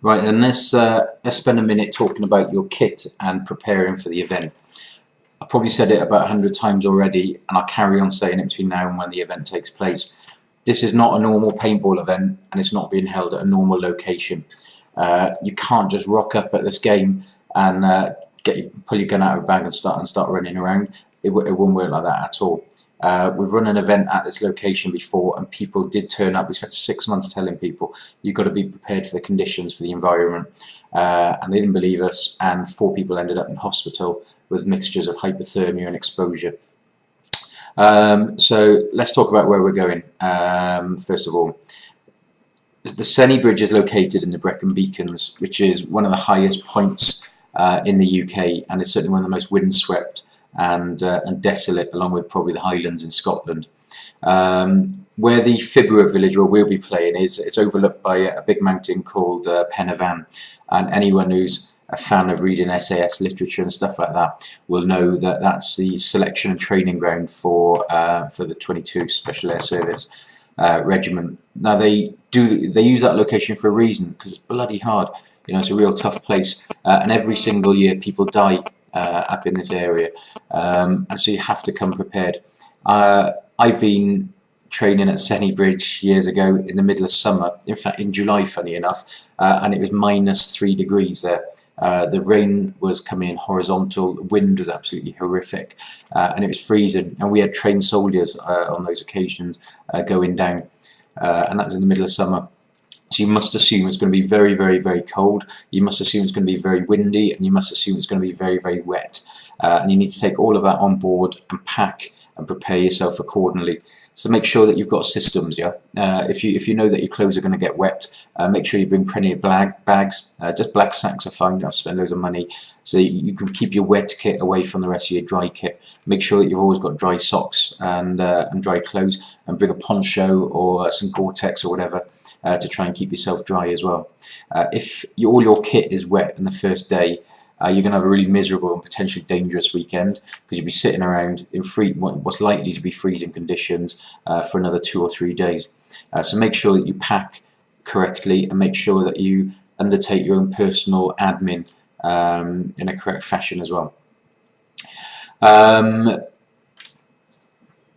Right, and let's spend a minute talking about your kit and preparing for the event. I've probably said it about 100 times already, and I'll carry on saying it between now and when the event takes place. This is not a normal paintball event, and it's not being held at a normal location. You can't just rock up at this game and pull your gun out of a bag and start running around. It won't work like that at all. We've run an event at this location before, and people did turn up. We spent 6 months telling people you've got to be prepared for the conditions, for the environment, and they didn't believe us. And 4 people ended up in hospital with mixtures of hypothermia and exposure. So let's talk about where we're going. First of all, the Senny Bridge is located in the Brecon Beacons, which is one of the highest points in the UK, and it's certainly one of the most windswept and desolate, along with probably the Highlands in Scotland. Where the Fibra village where we'll be playing is, it's overlooked by a big mountain called Pen y Fan, and anyone who's a fan of reading SAS literature and stuff like that will know that that's the selection and training ground for the 22 Special Air Service regiment. Now they use that location for a reason, because it's bloody hard. You know, it's a real tough place, and every single year people die up in this area, and so you have to come prepared. I've been training at Senny Bridge years ago in the middle of summer, in fact in July funny enough, and it was -3 degrees there. The rain was coming in horizontal, the wind was absolutely horrific, and it was freezing, and we had trained soldiers on those occasions going down, and that was in the middle of summer. So you must assume it's going to be very, very, very cold, you must assume it's going to be very windy, and you must assume it's going to be very, very wet. And you need to take all of that on board and pack and prepare yourself accordingly. So make sure that you've got systems, yeah? If you know that your clothes are going to get wet, make sure you bring plenty of bags. Just black sacks are fine, you don't have to spend loads of money. So you can keep your wet kit away from the rest of your dry kit. Make sure that you've always got dry socks and dry clothes, and bring a poncho or some Gore-Tex or whatever to try and keep yourself dry as well. If all your kit is wet on the first day, you're going to have a really miserable and potentially dangerous weekend, because you'll be sitting around in what's likely to be freezing conditions for another 2 or 3 days. So make sure that you pack correctly, and make sure that you undertake your own personal admin in a correct fashion as well.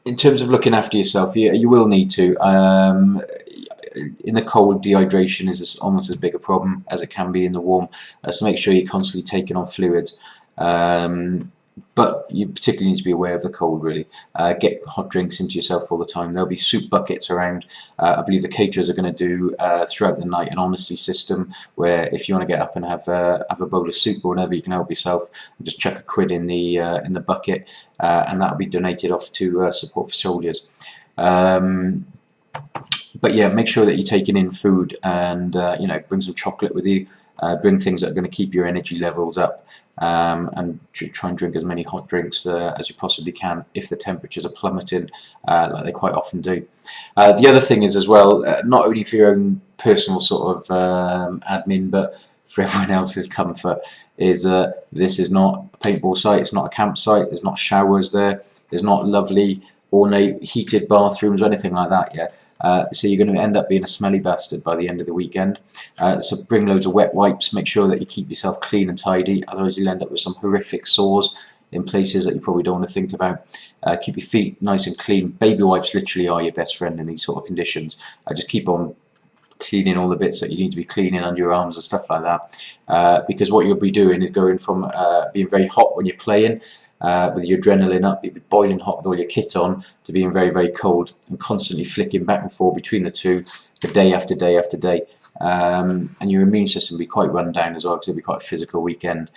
In terms of looking after yourself, you will need to. In the cold, dehydration is almost as big a problem as it can be in the warm, so make sure you're constantly taking on fluids. But you particularly need to be aware of the cold, really. Get hot drinks into yourself all the time. There'll be soup buckets around. I believe the caterers are going to do throughout the night an honesty system, where if you want to get up and have a bowl of soup or whatever, you can help yourself and just chuck a quid in the bucket, and that'll be donated off to support for soldiers. But yeah, make sure that you're taking in food, and bring some chocolate with you. Bring things that are going to keep your energy levels up, and try and drink as many hot drinks as you possibly can if the temperatures are plummeting, like they quite often do. The other thing is as well, not only for your own personal sort of admin, but for everyone else's comfort, is this is not a paintball site, it's not a campsite, there's not showers there, there's not lovely ornate heated bathrooms or anything like that yet. So you're going to end up being a smelly bastard by the end of the weekend. So bring loads of wet wipes, make sure that you keep yourself clean and tidy, otherwise you'll end up with some horrific sores in places that you probably don't want to think about. Keep your feet nice and clean. Baby wipes literally are your best friend in these sort of conditions. Just keep on cleaning all the bits that you need to be cleaning under your arms and stuff like that, because what you'll be doing is going from being very hot when you're playing, with your adrenaline up, you'd be boiling hot with all your kit on, to being very, very cold and constantly flicking back and forth between the two for day after day after day. And your immune system will be quite run down as well, because it'll be quite a physical weekend.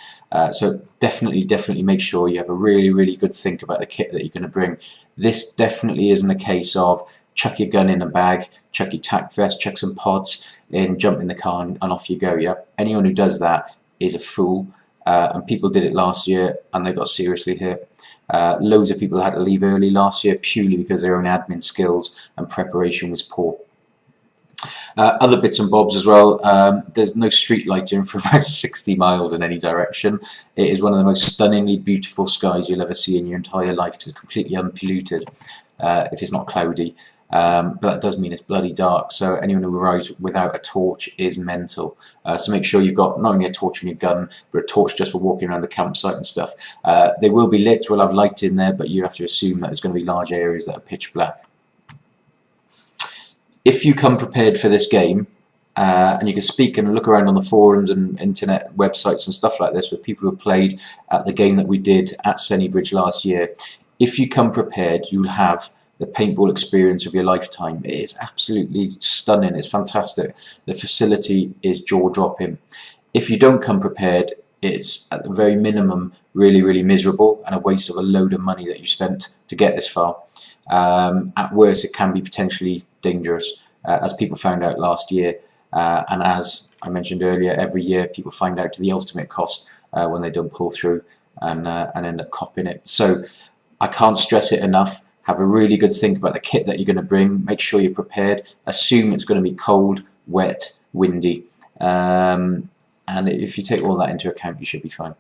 So definitely make sure you have a really, really good think about the kit that you're going to bring. This definitely isn't a case of chuck your gun in a bag, chuck your tack vest, chuck some pods in, jump in the car and off you go. Yeah, anyone who does that is a fool. And people did it last year and they got seriously hurt. Loads of people had to leave early last year purely because their own admin skills and preparation was poor. Other bits and bobs as well, there's no street lighting for about 60 miles in any direction. It is one of the most stunningly beautiful skies you'll ever see in your entire life, because it's completely unpolluted if it's not cloudy. but that does mean it's bloody dark, so anyone who arrives without a torch is mental. So make sure you've got not only a torch on your gun, but a torch just for walking around the campsite and stuff. They will be lit, we'll have light in there, but you have to assume that there's going to be large areas that are pitch black. If you come prepared for this game, and you can speak and look around on the forums and internet websites and stuff like this with people who have played at the game that we did at Sennybridge last year, if you come prepared, you'll have the paintball experience of your lifetime. It is absolutely stunning, it's fantastic. The facility is jaw-dropping. If you don't come prepared, it's at the very minimum really, really miserable and a waste of a load of money that you spent to get this far. At worst, it can be potentially dangerous, as people found out last year. And as I mentioned earlier, every year people find out to the ultimate cost when they don't pull through and end up copping it. So I can't stress it enough. Have a really good think about the kit that you're going to bring. Make sure you're prepared. Assume it's going to be cold, wet, windy. And if you take all that into account, you should be fine.